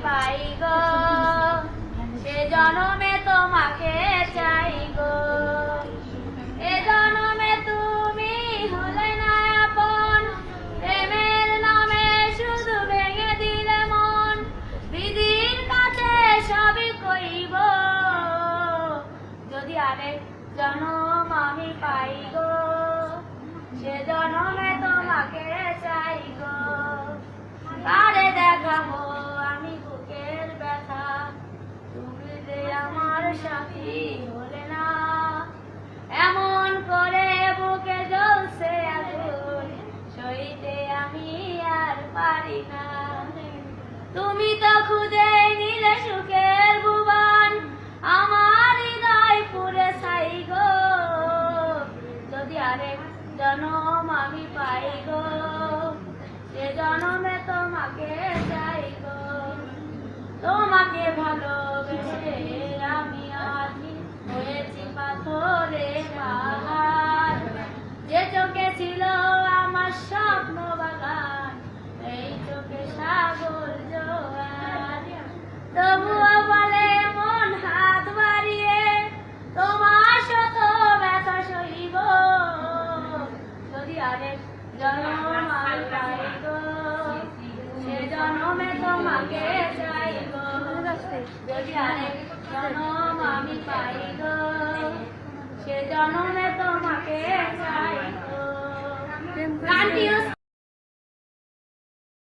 পাই গো, সে জনমে তোমাকে চাই গো। এ জনমে তুমি হলে না আপন, প্রেমের নামে শুধু ভেঙে দিলে মন। বিধির কাছে সবই কইব, যদি আরেক জনম আমি পাই গো, সে জনমে তোমাকে চাই গো। কারে দেখাবো আমি বুকের ব্যথা, তুমি যে আমার সাথী হলে না। এমন করে বুকে জ্বলছে আগুন, সইতে আমি আর পারি না। তুমি তো খুঁজে নিলে সুখের ভুবন, আমার হৃদয় পুরে ছাই গো, যদি আরেক জনম আমি পাই গো, সে জনমে তোমাকে চাই গো। তোমাকে ভালোবেসে আমি আজ হয়েছি পাথরে পাহাড়, যে চোখে ছিল আমার স্বপ্ন বাগান, এই চোখে সাগর জোয়ার। তবুও বলে মন হাত বাড়িয়ে, তোমার শত ব্যথা সইব, যদি আরেক জনম আমি পাই গো, সে জনমে তোমাকে চাই গো, যদি আরেক জনম আমি পাই গো, সে জনমে তোমাকে চাই গো।